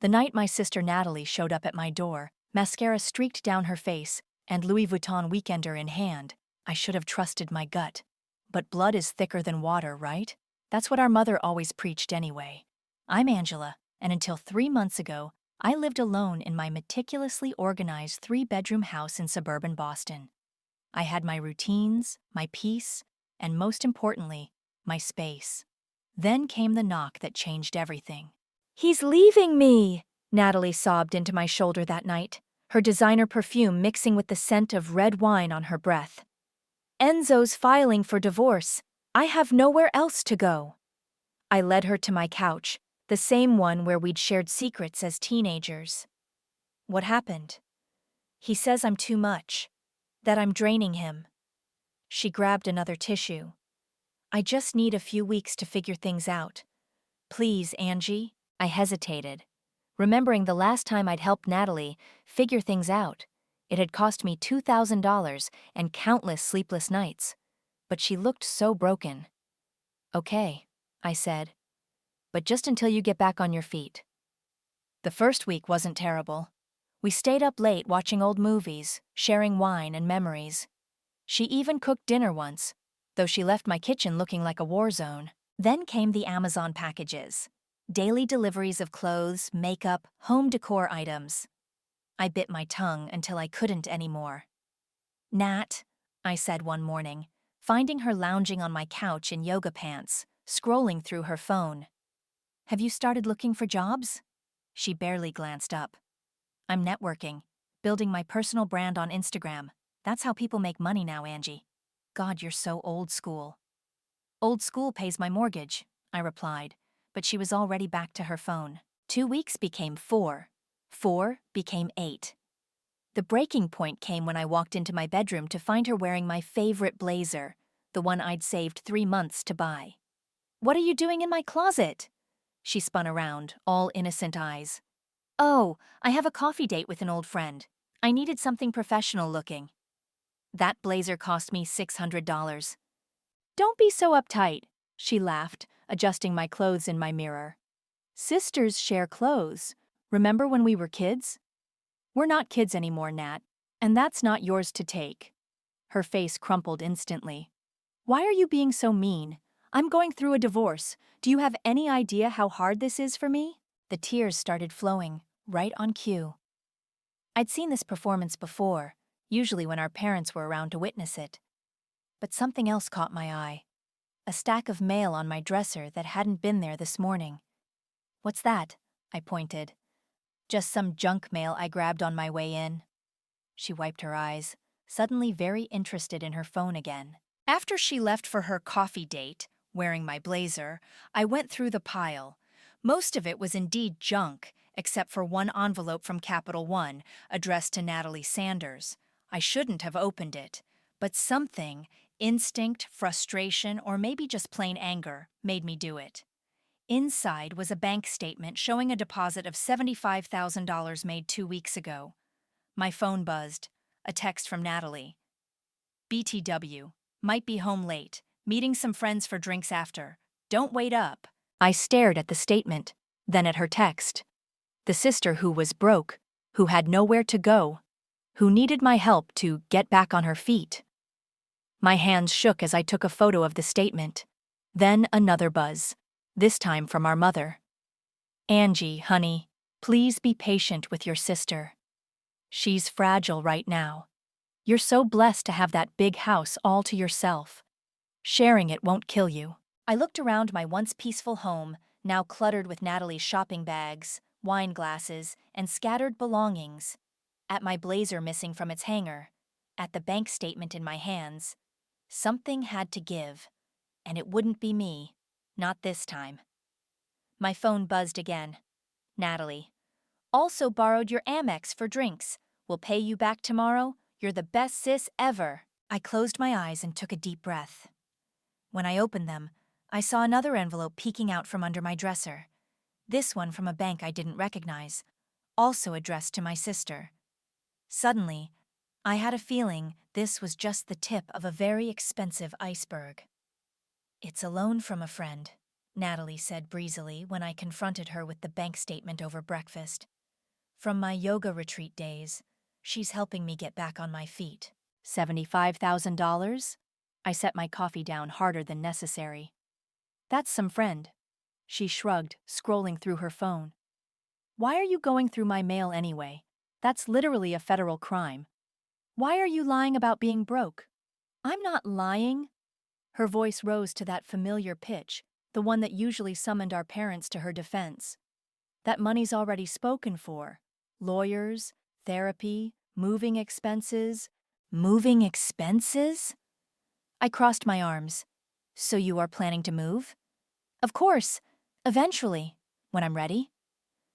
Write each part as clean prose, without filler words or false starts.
The night my sister Natalie showed up at my door, mascara streaked down her face, and Louis Vuitton weekender in hand, I should have trusted my gut. But blood is thicker than water, right? That's what our mother always preached anyway. I'm Angela, and until 3 months ago, I lived alone in my meticulously organized 3-bedroom house in suburban Boston. I had my routines, my peace, and most importantly, my space. Then came the knock that changed everything. "He's leaving me!" Natalie sobbed into my shoulder that night, her designer perfume mixing with the scent of red wine on her breath. "Enzo's filing for divorce. I have nowhere else to go." I led her to my couch, the same one where we'd shared secrets as teenagers. "What happened?" "He says I'm too much, that I'm draining him." She grabbed another tissue. "I just need a few weeks to figure things out. Please, Angie." I hesitated, remembering the last time I'd helped Natalie figure things out. It had cost me $2,000 and countless sleepless nights. But she looked so broken. "Okay," I said, "but just until you get back on your feet." The first week wasn't terrible. We stayed up late watching old movies, sharing wine and memories. She even cooked dinner once, though she left my kitchen looking like a war zone. Then came the Amazon packages. Daily deliveries of clothes, makeup, home decor items. I bit my tongue until I couldn't anymore. "Nat," I said one morning, finding her lounging on my couch in yoga pants, scrolling through her phone. "Have you started looking for jobs?" She barely glanced up. "I'm networking, building my personal brand on Instagram. That's how people make money now, Angie." "God, you're so old school." "Old school pays my mortgage," I replied, but she was already back to her phone. 2 weeks became 4. 4 became 8. The breaking point came when I walked into my bedroom to find her wearing my favorite blazer, the one I'd saved 3 months to buy. "What are you doing in my closet?" She spun around, all innocent eyes. "Oh, I have a coffee date with an old friend. I needed something professional looking." "That blazer cost me $600. "Don't be so uptight," she laughed, adjusting my clothes in my mirror. "Sisters share clothes. Remember when we were kids?" "We're not kids anymore, Nat, and that's not yours to take." Her face crumpled instantly. "Why are you being so mean? I'm going through a divorce. Do you have any idea how hard this is for me?" The tears started flowing, right on cue. I'd seen this performance before, usually when our parents were around to witness it. But something else caught my eye. A stack of mail on my dresser that hadn't been there this morning. "What's that?" I pointed. "Just some junk mail I grabbed on my way in." She wiped her eyes, suddenly very interested in her phone again. After she left for her coffee date, wearing my blazer, I went through the pile. Most of it was indeed junk, except for one envelope from Capital One, addressed to Natalie Sanders. I shouldn't have opened it, but something, instinct, frustration, or maybe just plain anger, made me do it. Inside was a bank statement showing a deposit of $75,000 made 2 weeks ago. My phone buzzed. A text from Natalie. "BTW. Might be home late. Meeting some friends for drinks after. Don't wait up." I stared at the statement, then at her text. The sister who was broke, who had nowhere to go, who needed my help to get back on her feet. My hands shook as I took a photo of the statement. Then another buzz, this time from our mother. "Angie, honey, please be patient with your sister. She's fragile right now. You're so blessed to have that big house all to yourself. Sharing it won't kill you." I looked around my once peaceful home, now cluttered with Natalie's shopping bags, wine glasses, and scattered belongings. At my blazer missing from its hanger. At the bank statement in my hands. Something had to give. And it wouldn't be me. Not this time. My phone buzzed again. Natalie. "Also borrowed your Amex for drinks. Will pay you back tomorrow. You're the best sis ever." I closed my eyes and took a deep breath. When I opened them, I saw another envelope peeking out from under my dresser. This one from a bank I didn't recognize, also addressed to my sister. Suddenly, I had a feeling this was just the tip of a very expensive iceberg. "It's a loan from a friend," Natalie said breezily when I confronted her with the bank statement over breakfast. From my yoga retreat days, she's helping me get back on my feet. $75,000? I set my coffee down harder than necessary. That's some friend. She shrugged, scrolling through her phone. Why are you going through my mail anyway? That's literally a federal crime. Why are you lying about being broke? I'm not lying. Her voice rose to that familiar pitch, the one that usually summoned our parents to her defense. That money's already spoken for. Lawyers, therapy, moving expenses. Moving expenses? I crossed my arms. So you are planning to move? Of course. Eventually. When I'm ready.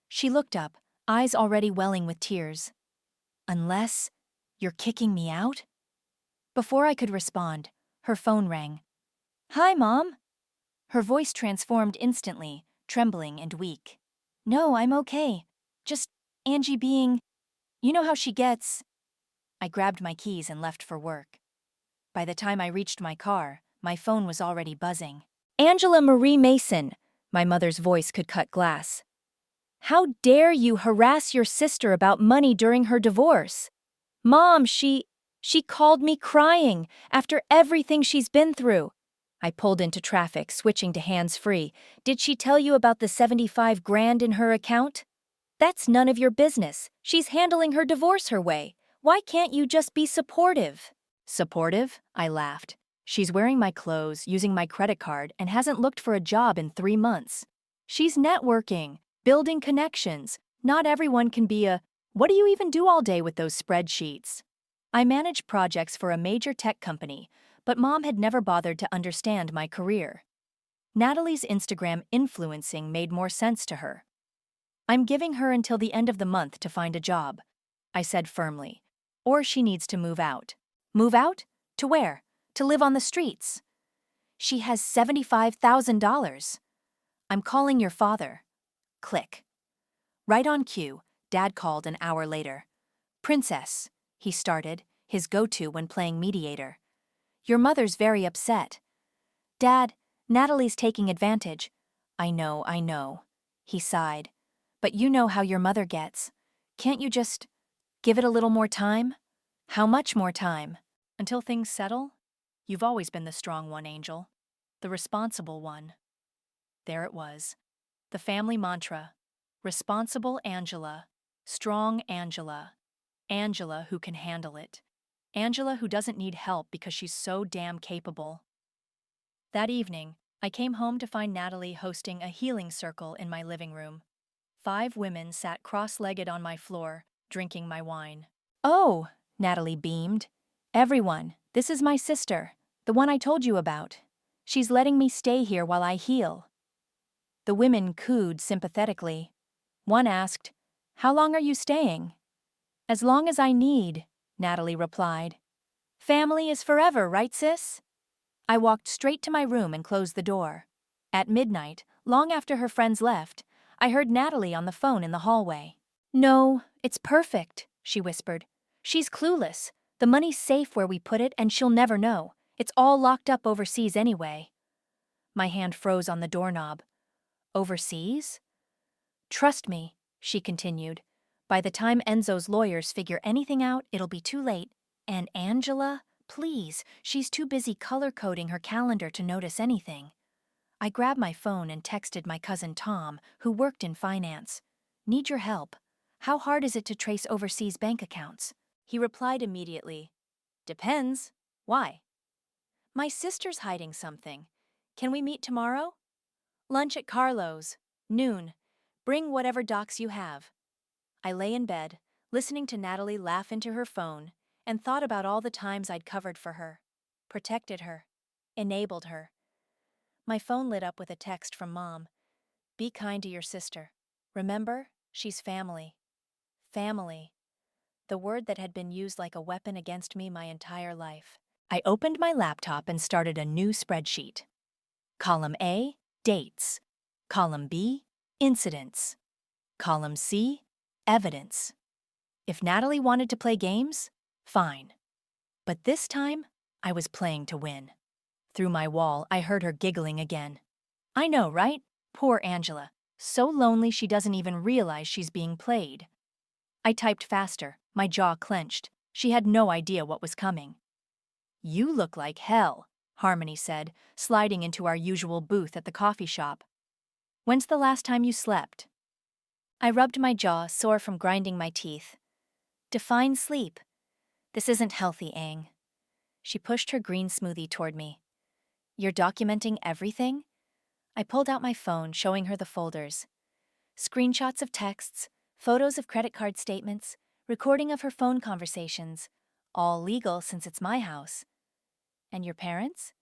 She looked up, eyes already welling with tears. Unless you're kicking me out? Before I could respond, her phone rang. Hi, Mom. Her voice transformed instantly, trembling and weak. No, I'm okay. Just Angie being... You know how she gets. I grabbed my keys and left for work. By the time I reached my car, my phone was already buzzing. Angela Marie Mason, my mother's voice could cut glass. How dare you harass your sister about money during her divorce? Mom, she called me crying after everything she's been through. I pulled into traffic, switching to hands-free. Did she tell you about the 75 grand in her account? That's none of your business. She's handling her divorce her way. Why can't you just be supportive? Supportive? I laughed. She's wearing my clothes, using my credit card, and hasn't looked for a job in 3 months. She's networking, building connections. Not everyone can be a... What do you even do all day with those spreadsheets? I manage projects for a major tech company, but Mom had never bothered to understand my career. Natalie's Instagram influencing made more sense to her. I'm giving her until the end of the month to find a job, I said firmly. Or she needs to move out. Move out? To where? To live on the streets. She has $75,000. I'm calling your father. Click. Right on cue, Dad called an hour later. Princess, he started, his go-to when playing mediator. Your mother's very upset. Dad, Natalie's taking advantage. I know, he sighed. But you know how your mother gets. Can't you just give it a little more time? How much more time? Until things settle? You've always been the strong one, Angel. The responsible one. There it was. The family mantra. Responsible Angela. Strong Angela. Angela who can handle it. Angela who doesn't need help because she's so damn capable. That evening, I came home to find Natalie hosting a healing circle in my living room. 5 women sat cross-legged on my floor, drinking my wine. Oh, Natalie beamed. Everyone, this is my sister, the one I told you about. She's letting me stay here while I heal. The women cooed sympathetically. One asked, How long are you staying? As long as I need, Natalie replied. Family is forever, right, sis? I walked straight to my room and closed the door. At midnight, long after her friends left, I heard Natalie on the phone in the hallway. No, it's perfect, she whispered. She's clueless. The money's safe where we put it and she'll never know. It's all locked up overseas anyway. My hand froze on the doorknob. Overseas? Trust me, she continued. By the time Enzo's lawyers figure anything out, it'll be too late. And Angela? Please, she's too busy color-coding her calendar to notice anything. I grabbed my phone and texted my cousin Tom, who worked in finance. Need your help. How hard is it to trace overseas bank accounts? He replied immediately. Depends. Why? My sister's hiding something. Can we meet tomorrow? Lunch at Carlo's. Noon. Bring whatever docs you have. I lay in bed, listening to Natalie laugh into her phone, and thought about all the times I'd covered for her, protected her, enabled her. My phone lit up with a text from Mom. Be kind to your sister. Remember, she's family. Family. The word that had been used like a weapon against me my entire life. I opened my laptop and started a new spreadsheet. Column A, dates. Column B, incidents. Column C, evidence. If Natalie wanted to play games, fine. But this time, I was playing to win. Through my wall, I heard her giggling again. I know, right? Poor Angela. So lonely she doesn't even realize she's being played. I typed faster, my jaw clenched. She had no idea what was coming. You look like hell, Harmony said, sliding into our usual booth at the coffee shop. When's the last time you slept? I rubbed my jaw, sore from grinding my teeth. Define sleep. This isn't healthy, Aang. She pushed her green smoothie toward me. You're documenting everything? I pulled out my phone, showing her the folders. Screenshots of texts, photos of credit card statements, recording of her phone conversations. All legal since it's my house. And your parents?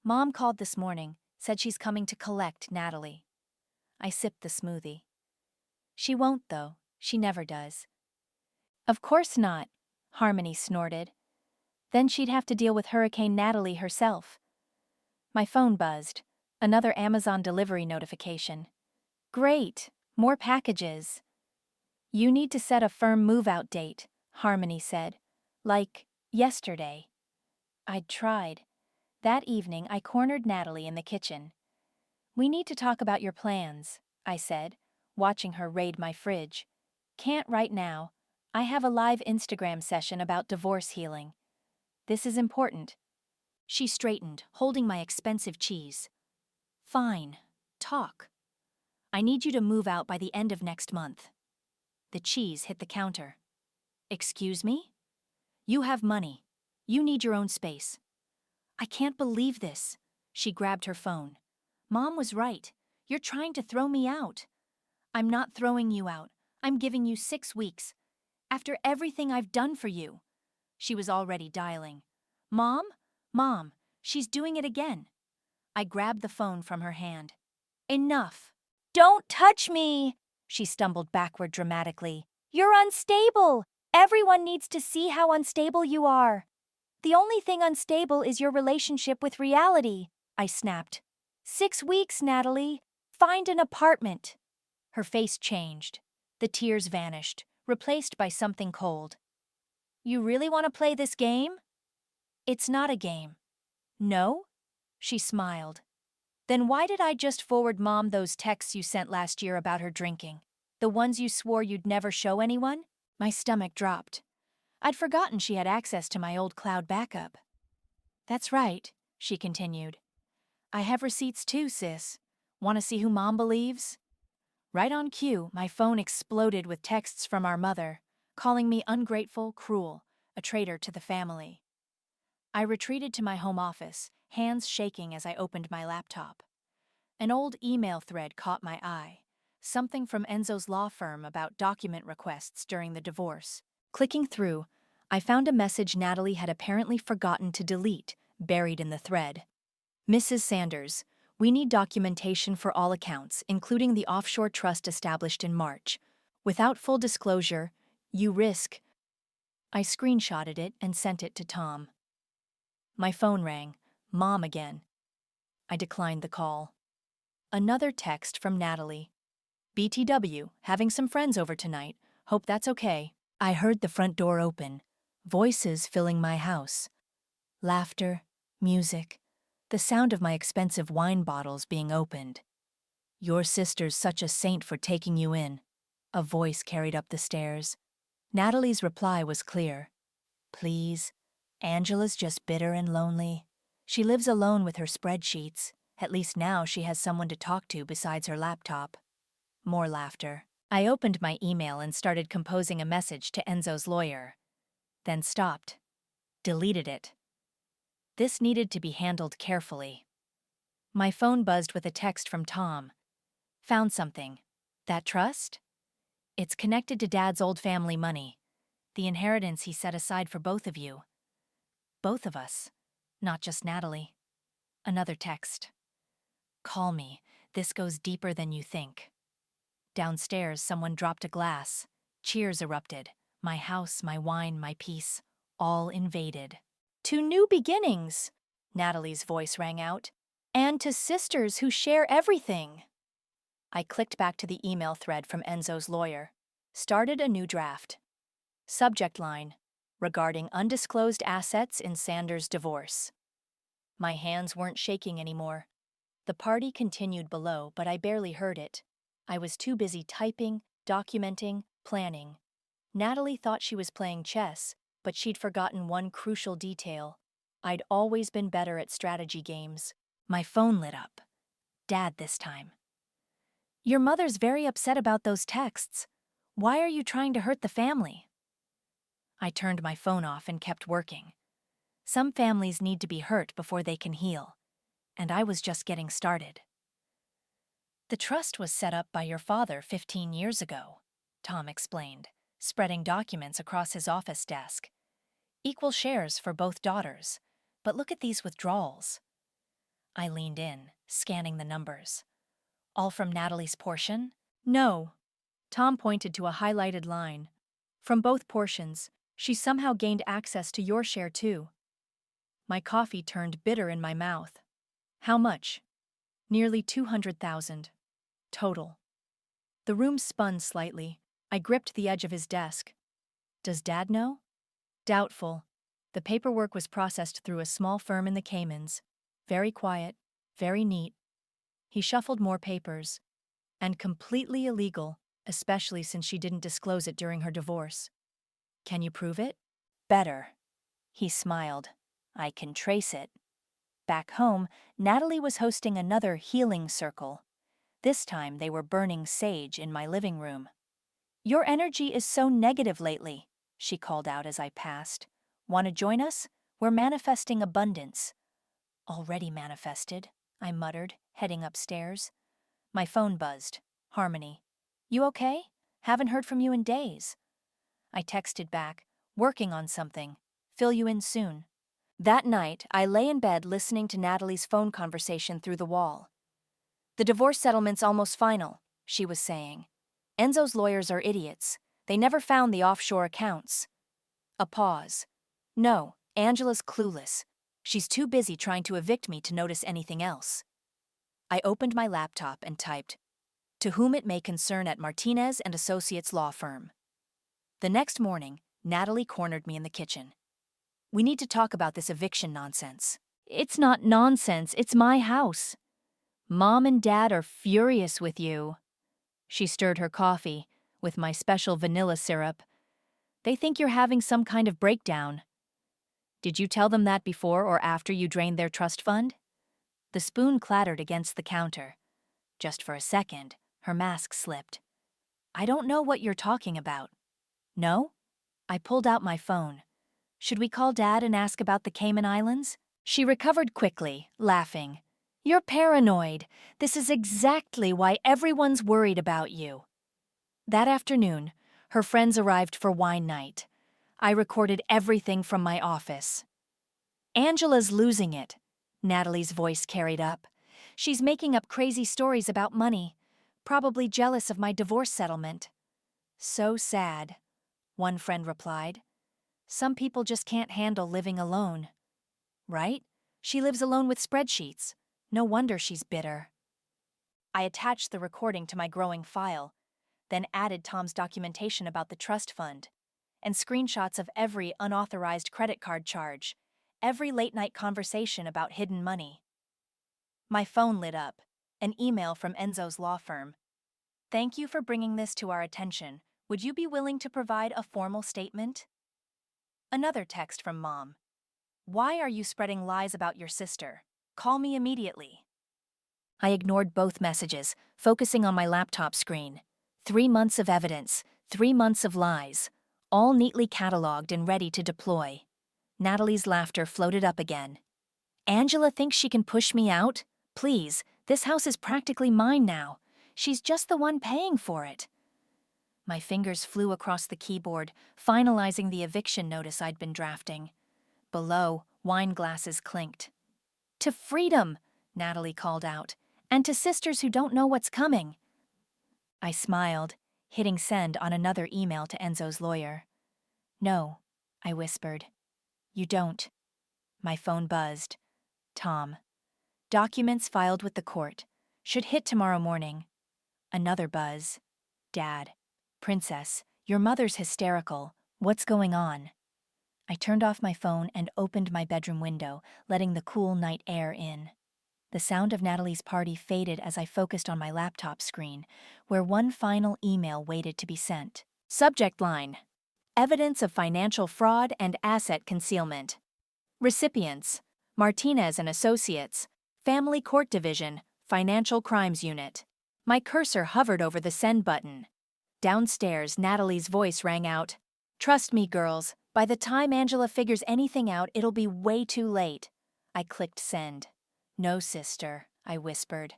Mom called this morning, said she's coming to collect Natalie. I sipped the smoothie. She won't, though. She never does. Of course not, Harmony snorted. Then she'd have to deal with Hurricane Natalie herself. My phone buzzed. Another Amazon delivery notification. Great, more packages. You need to set a firm move-out date, Harmony said. Like, yesterday. I'd tried. That evening, I cornered Natalie in the kitchen. We need to talk about your plans, I said, watching her raid my fridge. Can't right now. I have a live Instagram session about divorce healing. This is important. She straightened, holding my expensive cheese. Fine. Talk. I need you to move out by the end of next month. The cheese hit the counter. Excuse me? You have money. You need your own space. I can't believe this. She grabbed her phone. Mom was right. You're trying to throw me out. I'm not throwing you out. I'm giving you 6 weeks. After everything I've done for you. She was already dialing. Mom? Mom, she's doing it again. I grabbed the phone from her hand. Enough. Don't touch me! She stumbled backward dramatically. You're unstable! Everyone needs to see how unstable you are. The only thing unstable is your relationship with reality, I snapped. 6 weeks, Natalie. Find an apartment. Her face changed. The tears vanished, replaced by something cold. You really want to play this game? It's not a game. No? She smiled. Then why did I just forward Mom those texts you sent last year about her drinking? The ones you swore you'd never show anyone? My stomach dropped. I'd forgotten she had access to my old cloud backup. That's right, she continued. I have receipts too, sis. Want to see who Mom believes? Right on cue, my phone exploded with texts from our mother, calling me ungrateful, cruel, a traitor to the family. I retreated to my home office, hands shaking as I opened my laptop. An old email thread caught my eye, something from Enzo's law firm about document requests during the divorce. Clicking through, I found a message Natalie had apparently forgotten to delete, buried in the thread. Mrs. Sanders, we need documentation for all accounts, including the offshore trust established in March. Without full disclosure, you risk... I screenshotted it and sent it to Tom. My phone rang. Mom again. I declined the call. Another text from Natalie. BTW, having some friends over tonight. Hope that's okay. I heard the front door open. Voices filling my house. Laughter, music, the sound of my expensive wine bottles being opened. Your sister's such a saint for taking you in. A voice carried up the stairs. Natalie's reply was clear. Please, Angela's just bitter and lonely. She lives alone with her spreadsheets. At least now she has someone to talk to besides her laptop. More laughter. I opened my email and started composing a message to Enzo's lawyer. Then stopped. Deleted it. This needed to be handled carefully. My phone buzzed with a text from Tom. Found something. That trust? It's connected to Dad's old family money. The inheritance he set aside for both of you. Both of us. Not just Natalie. Another text. Call me. This goes deeper than you think. Downstairs, someone dropped a glass. Cheers erupted. My house, my wine, my peace, all invaded. To new beginnings, Natalie's voice rang out, and to sisters who share everything. I clicked back to the email thread from Enzo's lawyer. Started a new draft. Subject line, regarding undisclosed assets in Sanders' divorce. My hands weren't shaking anymore. The party continued below, but I barely heard it. I was too busy typing, documenting, planning. Natalie thought she was playing chess, but she'd forgotten one crucial detail. I'd always been better at strategy games. My phone lit up. Dad this time. "Your mother's very upset about those texts. Why are you trying to hurt the family?" I turned my phone off and kept working. Some families need to be hurt before they can heal, and I was just getting started. "The trust was set up by your father 15 years ago," Tom explained, spreading documents across his office desk. "Equal shares for both daughters, but look at these withdrawals." I leaned in, scanning the numbers. "All from Natalie's portion?" "No." Tom pointed to a highlighted line. "From both portions, she somehow gained access to your share too." My coffee turned bitter in my mouth. "How much?" "Nearly 200,000. Total." The room spun slightly. I gripped the edge of his desk. "Does Dad know?" "Doubtful. The paperwork was processed through a small firm in the Caymans. Very quiet, very neat." He shuffled more papers. "And completely illegal, especially since she didn't disclose it during her divorce." "Can you prove it?" "Better." He smiled. "I can trace it." Back home, Natalie was hosting another healing circle. This time they were burning sage in my living room. "Your energy is so negative lately," she called out as I passed. "Want to join us? We're manifesting abundance." "Already manifested," I muttered, heading upstairs. My phone buzzed. Harmony. "You okay? Haven't heard from you in days." I texted back, "Working on something. Fill you in soon." That night, I lay in bed listening to Natalie's phone conversation through the wall. "The divorce settlement's almost final," she was saying. "Enzo's lawyers are idiots. They never found the offshore accounts." A pause. "No, Angela's clueless. She's too busy trying to evict me to notice anything else." I opened my laptop and typed, "To whom it may concern at Martinez and Associates law firm." The next morning, Natalie cornered me in the kitchen. "We need to talk about this eviction nonsense." "It's not nonsense, it's my house." "Mom and Dad are furious with you." She stirred her coffee, with my special vanilla syrup. "They think you're having some kind of breakdown." "Did you tell them that before or after you drained their trust fund?" The spoon clattered against the counter. Just for a second, her mask slipped. "I don't know what you're talking about." "No?" I pulled out my phone. "Should we call Dad and ask about the Cayman Islands?" She recovered quickly, laughing. "You're paranoid. This is exactly why everyone's worried about you." That afternoon, her friends arrived for wine night. I recorded everything from my office. "Angela's losing it," Natalie's voice carried up. "She's making up crazy stories about money, probably jealous of my divorce settlement." "So sad," one friend replied. "Some people just can't handle living alone." "Right? She lives alone with spreadsheets. No wonder she's bitter." I attached the recording to my growing file, then added Tom's documentation about the trust fund, and screenshots of every unauthorized credit card charge, every late-night conversation about hidden money. My phone lit up, an email from Enzo's law firm. "Thank you for bringing this to our attention. Would you be willing to provide a formal statement?" Another text from Mom. "Why are you spreading lies about your sister? Call me immediately." I ignored both messages, focusing on my laptop screen. 3 months of evidence, 3 months of lies, all neatly cataloged and ready to deploy. Natalie's laughter floated up again. "Angela thinks she can push me out? Please, this house is practically mine now. She's just the one paying for it." My fingers flew across the keyboard, finalizing the eviction notice I'd been drafting. Below, wine glasses clinked. "To freedom," Natalie called out, "and to sisters who don't know what's coming." I smiled, hitting send on another email to Enzo's lawyer. "No," I whispered. "You don't." My phone buzzed. Tom. "Documents filed with the court. Should hit tomorrow morning." Another buzz. "Dad. Princess, your mother's hysterical. What's going on?" I turned off my phone and opened my bedroom window, letting the cool night air in. The sound of Natalie's party faded as I focused on my laptop screen, where one final email waited to be sent. Subject line: Evidence of financial fraud and asset concealment. Recipients: Martinez and Associates, Family Court Division, Financial Crimes Unit. My cursor hovered over the send button. Downstairs, Natalie's voice rang out. Trust me, girls, by the time Angela figures anything out, it'll be way too late. I clicked send. No, sister, I whispered.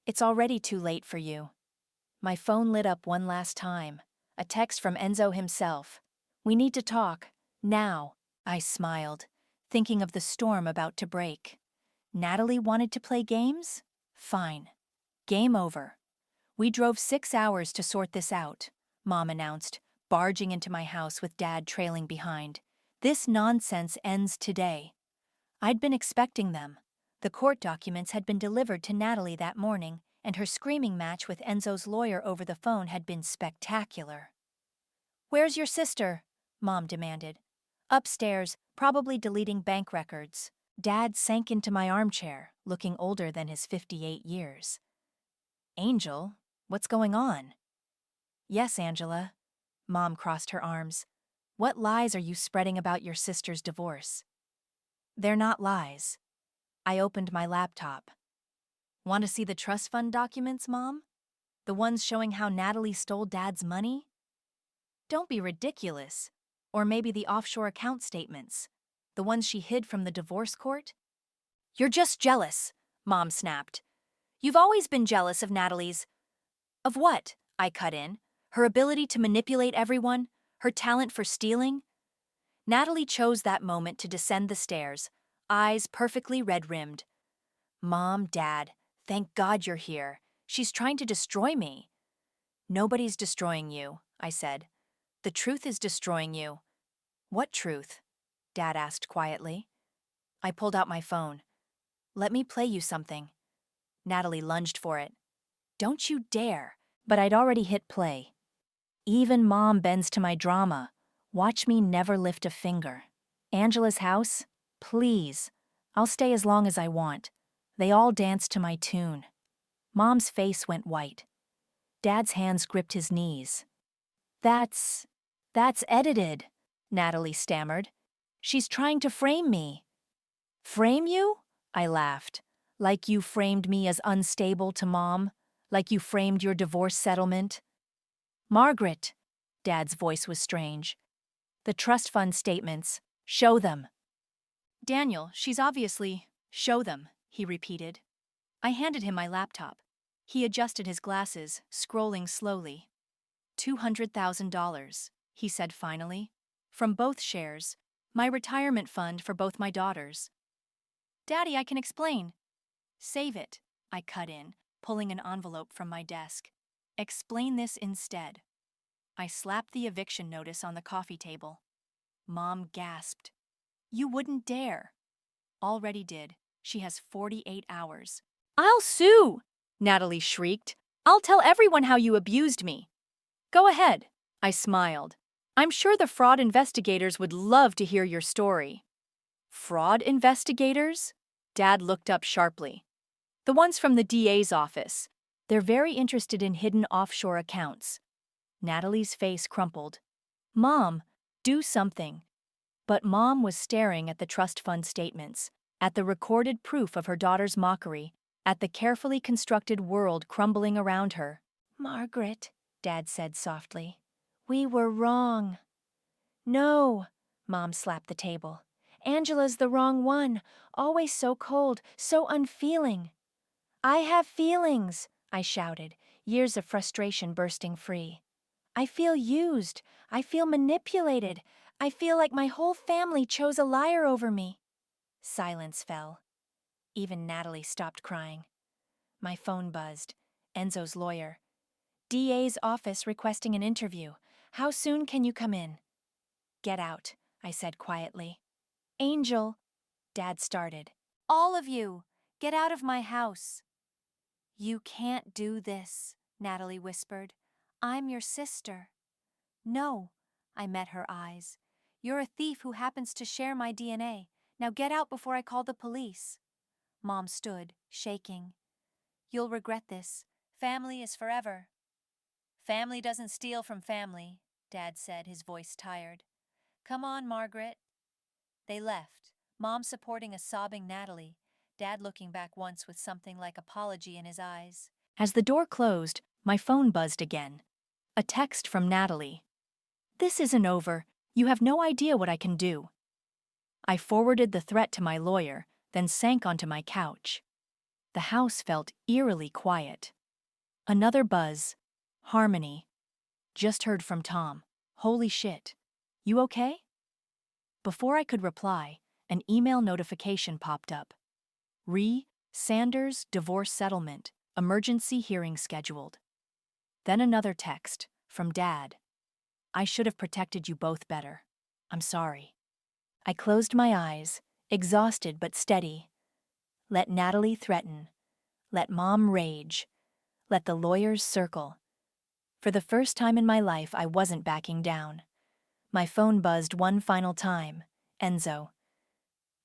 It's already too late for you. My phone lit up one last time. A text from Enzo himself. We need to talk. Now. I smiled, thinking of the storm about to break. Natalie wanted to play games? Fine. Game over. We drove 6 hours to sort this out, Mom announced, barging into my house with Dad trailing behind. This nonsense ends today. I'd been expecting them. The court documents had been delivered to Natalie that morning, and her screaming match with Enzo's lawyer over the phone had been spectacular. Where's your sister? Mom demanded. Upstairs, probably deleting bank records. Dad sank into my armchair, looking older than his 58 years. Angel, what's going on? Yes, Angela. Mom crossed her arms. What lies are you spreading about your sister's divorce? They're not lies. I opened my laptop. Want to see the trust fund documents, Mom? The ones showing how Natalie stole Dad's money? Don't be ridiculous. Or maybe the offshore account statements. The ones she hid from the divorce court? You're just jealous, Mom snapped. You've always been jealous of Natalie's. Of what? I cut in. Her ability to manipulate everyone? Her talent for stealing? Natalie chose that moment to descend the stairs, eyes perfectly red-rimmed. Mom, Dad, thank God you're here. She's trying to destroy me. Nobody's destroying you, I said. The truth is destroying you. What truth? Dad asked quietly. I pulled out my phone. Let me play you something. Natalie lunged for it. Don't you dare. But I'd already hit play. Even Mom bends to my drama. Watch me never lift a finger. Angela's house? Please. I'll stay as long as I want. They all dance to my tune. Mom's face went white. Dad's hands gripped his knees. That's edited, Natalie stammered. She's trying to frame me. Frame you? I laughed. Like you framed me as unstable to Mom? Like you framed your divorce settlement? Margaret, Dad's voice was strange. The trust fund statements. Show them. Daniel, she's obviously... Show them, he repeated. I handed him my laptop. He adjusted his glasses, scrolling slowly. $200,000, he said finally. From both shares. My retirement fund for both my daughters. Daddy, I can explain. Save it, I cut in, pulling an envelope from my desk. Explain this instead. I slapped the eviction notice on the coffee table. Mom gasped. You wouldn't dare. Already did. She has 48 hours. I'll sue, Natalie shrieked. I'll tell everyone how you abused me. Go ahead, I smiled. I'm sure the fraud investigators would love to hear your story. Fraud investigators? Dad looked up sharply. The ones from the DA's office. They're very interested in hidden offshore accounts. Natalie's face crumpled. Mom, do something. But Mom was staring at the trust fund statements, at the recorded proof of her daughter's mockery, at the carefully constructed world crumbling around her. Margaret, Dad said softly, we were wrong. No, Mom slapped the table. Angela's the wrong one, always so cold, so unfeeling. I have feelings, I shouted, years of frustration bursting free. I feel used. I feel manipulated. I feel like my whole family chose a liar over me. Silence fell. Even Natalie stopped crying. My phone buzzed. Enzo's lawyer. DA's office requesting an interview. How soon can you come in? Get out, I said quietly. Angel, Dad started. All of you, get out of my house. You can't do this, Natalie whispered. I'm your sister. No, I met her eyes. You're a thief who happens to share my DNA. Now get out before I call the police. Mom stood, shaking. "You'll regret this. Family is forever." "Family doesn't steal from family," Dad said, his voice tired. "Come on, Margaret." They left, Mom supporting a sobbing Natalie, Dad looking back once with something like apology in his eyes. As the door closed, my phone buzzed again. A text from Natalie. "This isn't over. You have no idea what I can do." I forwarded the threat to my lawyer, then sank onto my couch. The house felt eerily quiet. Another buzz. Harmony. "Just heard from Tom. Holy shit. You okay?" Before I could reply, an email notification popped up. Sanders divorce settlement. Emergency hearing scheduled. Then another text, from Dad. "I should have protected you both better. I'm sorry." I closed my eyes, exhausted but steady. Let Natalie threaten. Let Mom rage. Let the lawyers circle. For the first time in my life, I wasn't backing down. My phone buzzed one final time. "Enzo.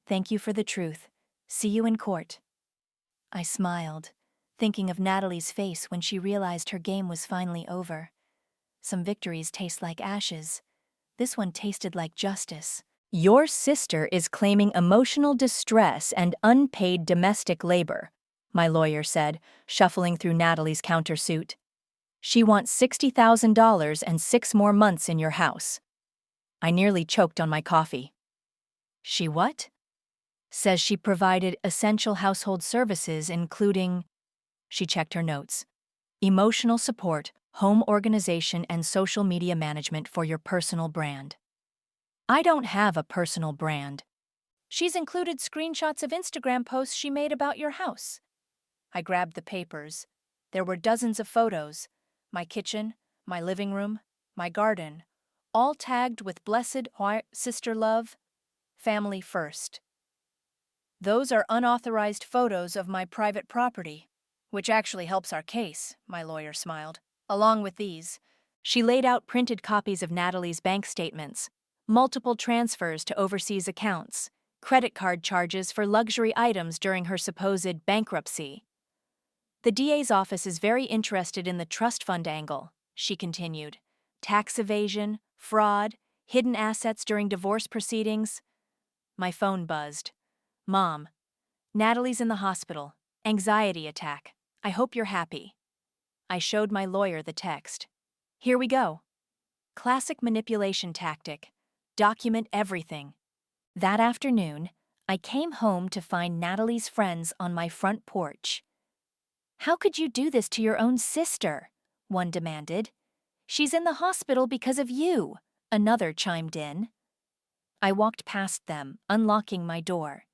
Thank you for the truth. See you in court." I smiled, thinking of Natalie's face when she realized her game was finally over. Some victories taste like ashes. This one tasted like justice. "Your sister is claiming emotional distress and unpaid domestic labor," my lawyer said, shuffling through Natalie's countersuit. "She wants $60,000 and 6 more months in your house." I nearly choked on my coffee. "She what?" "Says she provided essential household services including—" She checked her notes. "Emotional support, home organization, and social media management for your personal brand." I don't have a personal brand. "She's included screenshots of Instagram posts she made about your house." I grabbed the papers. There were dozens of photos. My kitchen, my living room, my garden, all tagged with blessed sister love, family first. "Those are unauthorized photos of my private property, which actually helps our case," my lawyer smiled. "Along with these." She laid out printed copies of Natalie's bank statements, multiple transfers to overseas accounts, credit card charges for luxury items during her supposed bankruptcy. "The DA's office is very interested in the trust fund angle," she continued. "Tax evasion, fraud, hidden assets during divorce proceedings." My phone buzzed. "Mom, Natalie's in the hospital. Anxiety attack. I hope you're happy." I showed my lawyer the text. "Here we go. Classic manipulation tactic. Document everything." That afternoon, I came home to find Natalie's friends on my front porch. "How could you do this to your own sister?" one demanded. "She's in the hospital because of you," another chimed in. I walked past them, unlocking my door.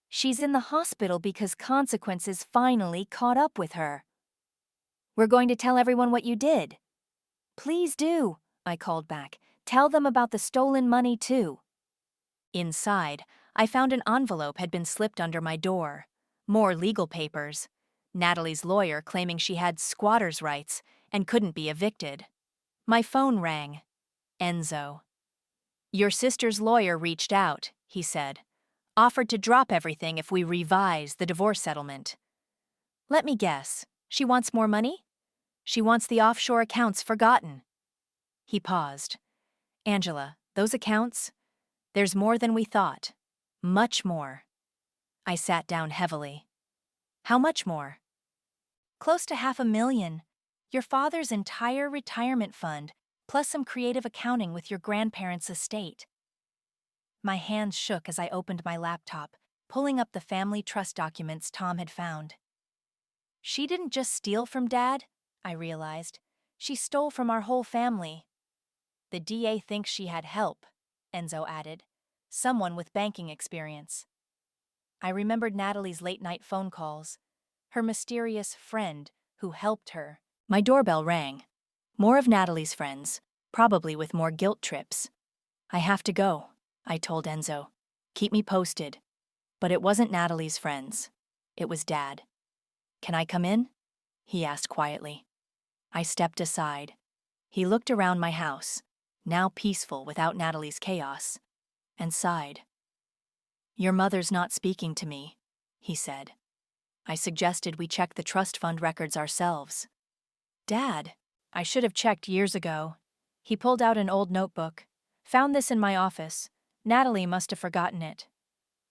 "She's in the hospital because consequences finally caught up with her." "We're going to tell everyone what you did." "Please do," I called back. "Tell them about the stolen money, too." Inside, I found an envelope had been slipped under my door. More legal papers. Natalie's lawyer claiming she had squatter's rights and couldn't be evicted. My phone rang. "Enzo. Your sister's lawyer reached out," he said. "Offered to drop everything if we revise the divorce settlement." "Let me guess. She wants more money?" "She wants the offshore accounts forgotten." He paused. "Angela, those accounts? There's more than we thought. Much more." I sat down heavily. "How much more?" "Close to $500,000. Your father's entire retirement fund, plus some creative accounting with your grandparents' estate." My hands shook as I opened my laptop, pulling up the family trust documents Tom had found. "She didn't just steal from Dad," I realized. "She stole from our whole family." "The DA thinks she had help," Enzo added. "Someone with banking experience." I remembered Natalie's late-night phone calls. Her mysterious friend who helped her. My doorbell rang. More of Natalie's friends, probably with more guilt trips. "I have to go," I told Enzo. "Keep me posted." But it wasn't Natalie's friends. It was Dad. "Can I come in?" he asked quietly. I stepped aside. He looked around my house, now peaceful without Natalie's chaos, and sighed. "Your mother's not speaking to me," he said. I suggested we check the trust fund records ourselves. Dad, I should have checked years ago. He pulled out an old notebook. Found this in my office. Natalie must have forgotten it.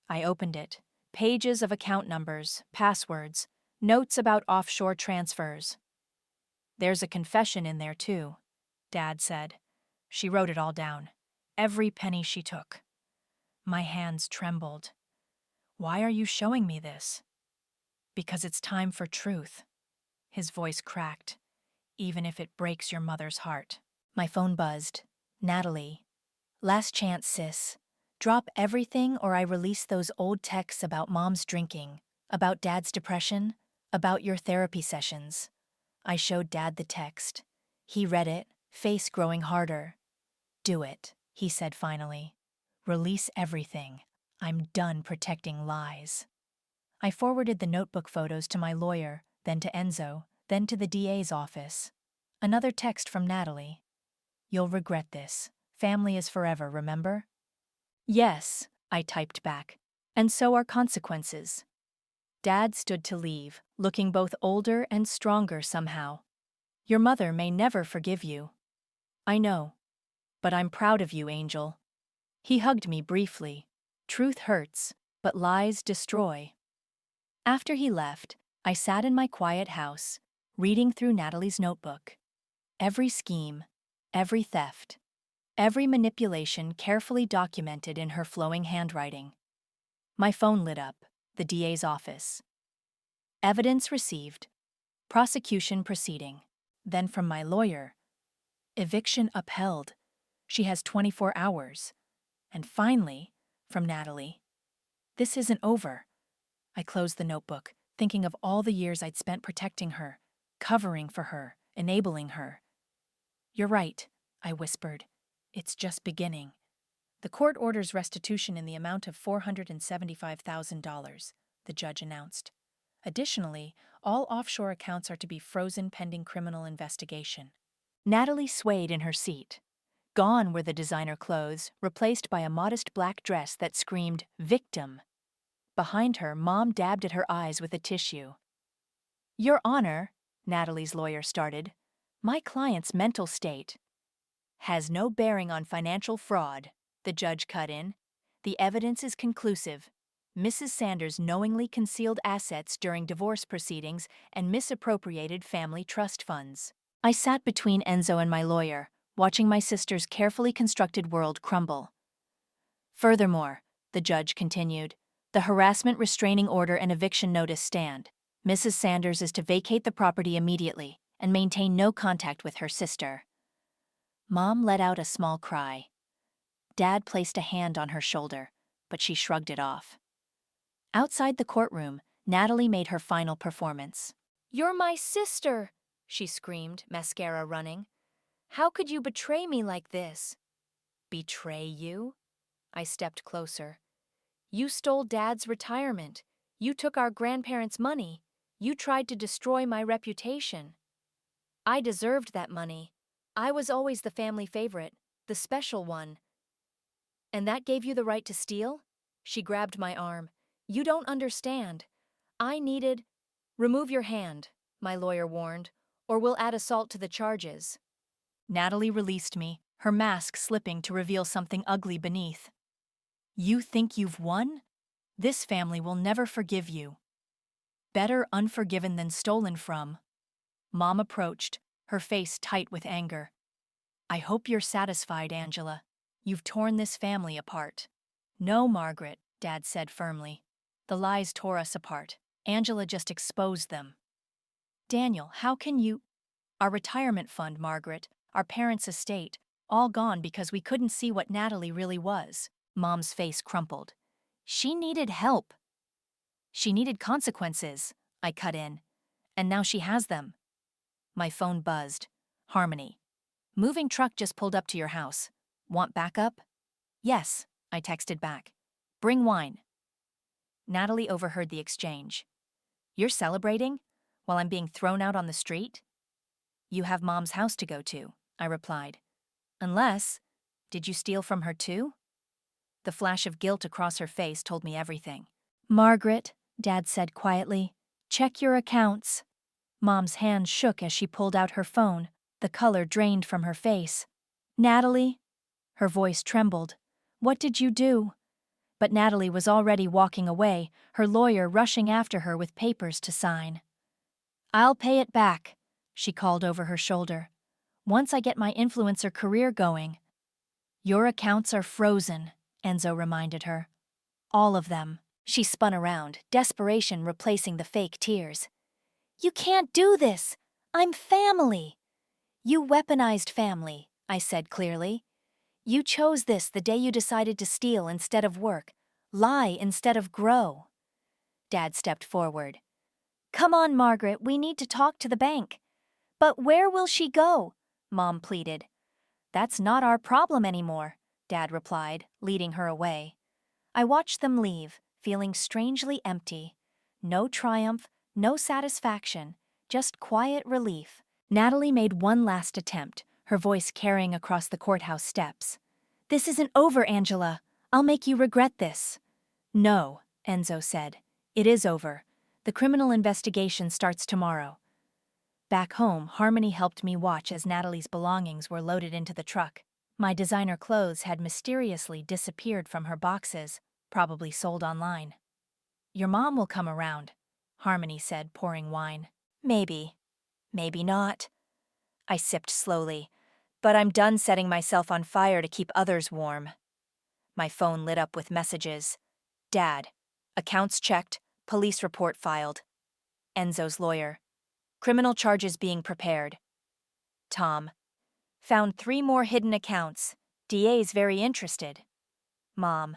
I opened it. Pages of account numbers, passwords, notes about offshore transfers. There's a confession in there, too, Dad said. She wrote it all down. Every penny she took. My hands trembled. Why are you showing me this? Because it's time for truth. His voice cracked. Even if it breaks your mother's heart. My phone buzzed. Natalie. Last chance, sis. Drop everything or I release those old texts about Mom's drinking, about Dad's depression, about your therapy sessions. I showed Dad the text. He read it, face growing harder. Do it, he said finally. Release everything. I'm done protecting lies. I forwarded the notebook photos to my lawyer, then to Enzo, then to the DA's office. Another text from Natalie. You'll regret this. Family is forever, remember? Yes, I typed back. And so are consequences. Dad stood to leave, looking both older and stronger somehow. Your mother may never forgive you. I know. But I'm proud of you, Angel. He hugged me briefly. Truth hurts, but lies destroy. After he left, I sat in my quiet house, reading through Natalie's notebook. Every scheme, every theft, every manipulation carefully documented in her flowing handwriting. My phone lit up, the DA's office. Evidence received. Prosecution proceeding. Then from my lawyer. Eviction upheld. She has 24 hours. And finally, from Natalie. This isn't over. I closed the notebook, thinking of all the years I'd spent protecting her, covering for her, enabling her. You're right, I whispered. It's just beginning. The court orders restitution in the amount of $475,000, the judge announced. Additionally, all offshore accounts are to be frozen pending criminal investigation. Natalie swayed in her seat. Gone were the designer clothes, replaced by a modest black dress that screamed, "Victim." Behind her, Mom dabbed at her eyes with a tissue. Your Honor, Natalie's lawyer started, my client's mental state has no bearing on financial fraud, the judge cut in. The evidence is conclusive. Mrs. Sanders knowingly concealed assets during divorce proceedings and misappropriated family trust funds. I sat between Enzo and my lawyer, watching my sister's carefully constructed world crumble. Furthermore, the judge continued, the harassment restraining order and eviction notice stand. Mrs. Sanders is to vacate the property immediately and maintain no contact with her sister. Mom let out a small cry. Dad placed a hand on her shoulder, but she shrugged it off. Outside the courtroom, Natalie made her final performance. You're my sister, she screamed, mascara running. How could you betray me like this? Betray you? I stepped closer. You stole Dad's retirement. You took our grandparents' money. You tried to destroy my reputation. I deserved that money. I was always the family favorite, the special one. And that gave you the right to steal? She grabbed my arm. You don't understand. I needed... Remove your hand, my lawyer warned, or we'll add assault to the charges. Natalie released me, her mask slipping to reveal something ugly beneath. You think you've won? This family will never forgive you. Better unforgiven than stolen from. Mom approached, her face tight with anger. I hope you're satisfied, Angela. You've torn this family apart. No, Margaret, Dad said firmly. The lies tore us apart. Angela just exposed them. Daniel, how can you... Our retirement fund, Margaret, our parents' estate, all gone because we couldn't see what Natalie really was. Mom's face crumpled. She needed help. She needed consequences, I cut in. And now she has them. My phone buzzed. Harmony. Moving truck just pulled up to your house. Want backup? Yes, I texted back. Bring wine. Natalie overheard the exchange. You're celebrating? While I'm being thrown out on the street? You have Mom's house to go to, I replied. Unless, did you steal from her too? The flash of guilt across her face told me everything. Margaret, Dad said quietly, Check your accounts. Mom's hand shook as she pulled out her phone, the color drained from her face. Natalie? Her voice trembled. What did you do? But Natalie was already walking away, her lawyer rushing after her with papers to sign. I'll pay it back, she called over her shoulder. Once I get my influencer career going. Your accounts are frozen, Enzo reminded her. All of them. She spun around, desperation replacing the fake tears. You can't do this! I'm family! You weaponized family, I said clearly. You chose this the day you decided to steal instead of work, lie instead of grow. Dad stepped forward. Come on, Margaret, we need to talk to the bank. But where will she go? Mom pleaded. That's not our problem anymore, Dad replied, leading her away. I watched them leave, feeling strangely empty. No triumph, no satisfaction, just quiet relief. Natalie made one last attempt, her voice carrying across the courthouse steps. This isn't over, Angela. I'll make you regret this. No, Enzo said. It is over. The criminal investigation starts tomorrow. Back home, Harmony helped me watch as Natalie's belongings were loaded into the truck. My designer clothes had mysteriously disappeared from her boxes, probably sold online. Your mom will come around, Harmony said, pouring wine. Maybe. Maybe not. I sipped slowly, but I'm done setting myself on fire to keep others warm. My phone lit up with messages. Dad. Accounts checked, police report filed. Enzo's lawyer. Criminal charges being prepared. Tom. Found 3 more hidden accounts. DA's very interested. Mom.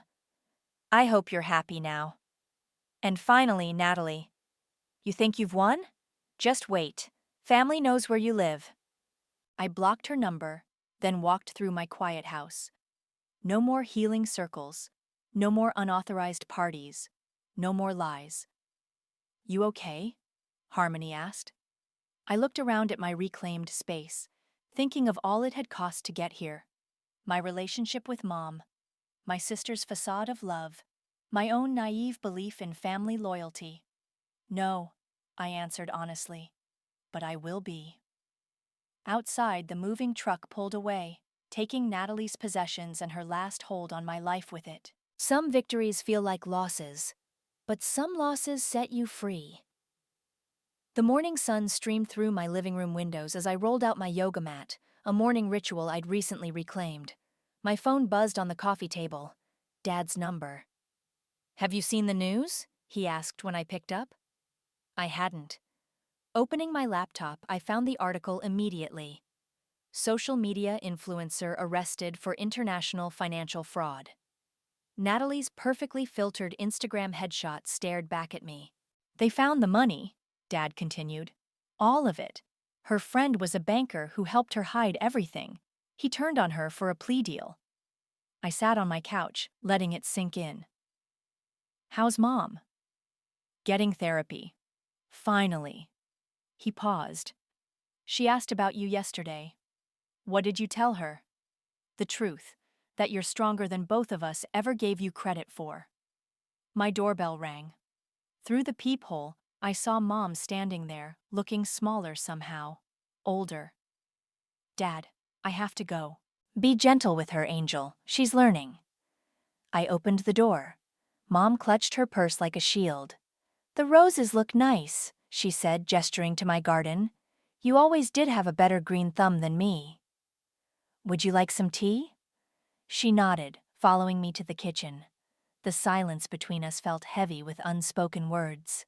I hope you're happy now. And finally, Natalie. You think you've won? Just wait. Family knows where you live. I blocked her number, then walked through my quiet house. No more healing circles. No more unauthorized parties. No more lies. You okay? Harmony asked. I looked around at my reclaimed space, thinking of all it had cost to get here. My relationship with Mom, my sister's facade of love, my own naive belief in family loyalty. No, I answered honestly, but I will be. Outside, the moving truck pulled away, taking Natalie's possessions and her last hold on my life with it. Some victories feel like losses, but some losses set you free. The morning sun streamed through my living room windows as I rolled out my yoga mat, a morning ritual I'd recently reclaimed. My phone buzzed on the coffee table. Dad's number. Have you seen the news? He asked when I picked up. I hadn't. Opening my laptop, I found the article immediately. Social media influencer arrested for international financial fraud. Natalie's perfectly filtered Instagram headshot stared back at me. They found the money, Dad continued. All of it. Her friend was a banker who helped her hide everything. He turned on her for a plea deal. I sat on my couch, letting it sink in. How's Mom? Getting therapy. Finally. He paused. She asked about you yesterday. What did you tell her? The truth, that you're stronger than both of us ever gave you credit for. My doorbell rang. Through the peephole, I saw Mom standing there, looking smaller somehow, older. Dad, I have to go. Be gentle with her, Angel. She's learning. I opened the door. Mom clutched her purse like a shield. The roses look nice, she said, gesturing to my garden. You always did have a better green thumb than me. Would you like some tea? She nodded, following me to the kitchen. The silence between us felt heavy with unspoken words.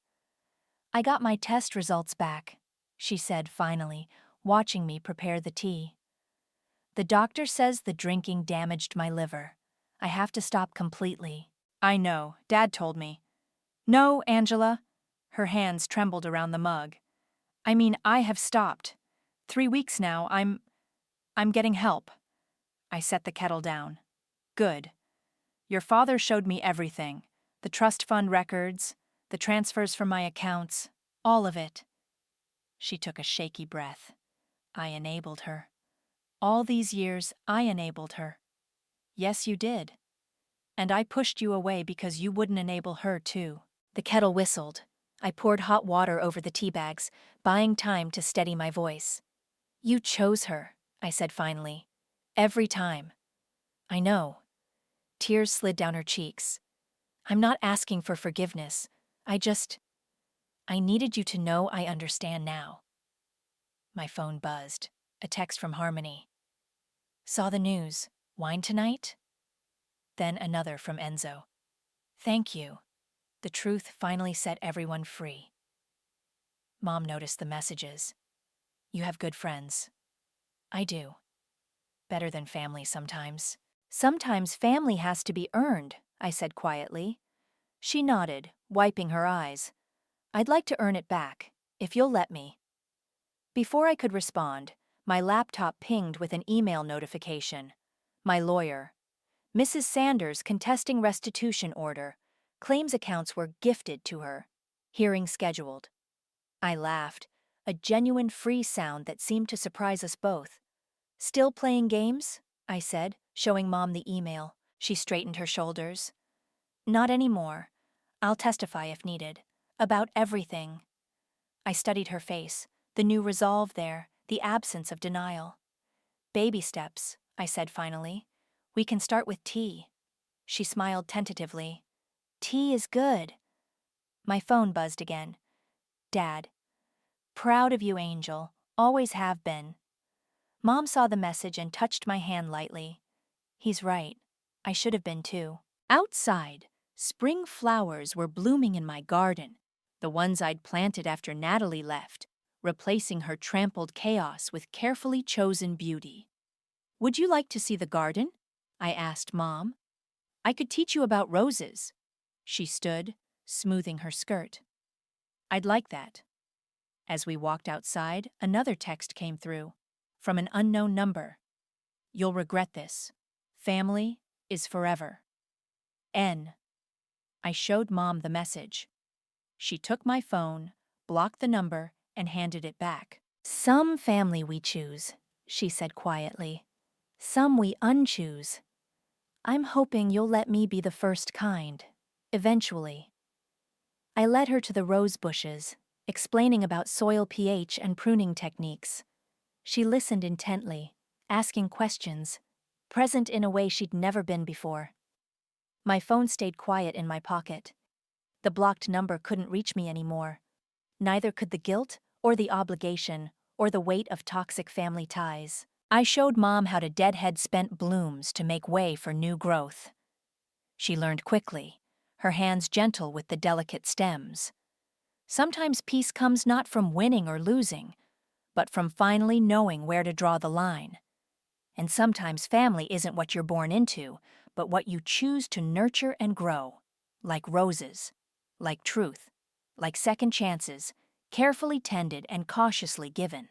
I got my test results back, she said finally, watching me prepare the tea. The doctor says the drinking damaged my liver. I have to stop completely. I know, Dad told me. No, Angela. Her hands trembled around the mug. I mean, I have stopped. 3 weeks now, I'm getting help. I set the kettle down. Good. Your father showed me everything. The trust fund records, the transfers from my accounts, all of it. She took a shaky breath. I enabled her. All these years, I enabled her. Yes, you did. And I pushed you away because you wouldn't enable her too. The kettle whistled. I poured hot water over the tea bags, buying time to steady my voice. You chose her, I said finally. Every time. I know. Tears slid down her cheeks. I'm not asking for forgiveness. I needed you to know I understand now. My phone buzzed. A text from Harmony. Saw the news. Wine tonight? Then another from Enzo. Thank you. The truth finally set everyone free. Mom noticed the messages. You have good friends. I do. Better than family sometimes. Sometimes family has to be earned, I said quietly. She nodded, wiping her eyes. I'd like to earn it back, if you'll let me. Before I could respond, my laptop pinged with an email notification. My lawyer. Mrs. Sanders contesting restitution order. Claims accounts were gifted to her. Hearing scheduled. I laughed, a genuine free sound that seemed to surprise us both. Still playing games? I said, showing Mom the email. She straightened her shoulders. Not anymore. I'll testify if needed. About everything. I studied her face, the new resolve there, the absence of denial. Baby steps, I said finally. We can start with tea. She smiled tentatively. Tea is good. My phone buzzed again. Dad. Proud of you, Angel. Always have been. Mom saw the message and touched my hand lightly. He's right. I should have been too. Outside, spring flowers were blooming in my garden, the ones I'd planted after Natalie left, replacing her trampled chaos with carefully chosen beauty. Would you like to see the garden? I asked Mom. I could teach you about roses. She stood, smoothing her skirt. I'd like that. As we walked outside, another text came through, from an unknown number. You'll regret this. Family is forever. N. I showed Mom the message. She took my phone, blocked the number, and handed it back. Some family we choose, she said quietly. Some we unchoose. I'm hoping you'll let me be the first kind, eventually. I led her to the rose bushes, explaining about soil pH and pruning techniques. She listened intently, asking questions, present in a way she'd never been before. My phone stayed quiet in my pocket. The blocked number couldn't reach me anymore. Neither could the guilt, or the obligation, or the weight of toxic family ties. I showed Mom how to deadhead spent blooms to make way for new growth. She learned quickly, her hands gentle with the delicate stems. Sometimes peace comes not from winning or losing, but from finally knowing where to draw the line. And sometimes family isn't what you're born into, but what you choose to nurture and grow, like roses, like truth, like second chances, carefully tended and cautiously given.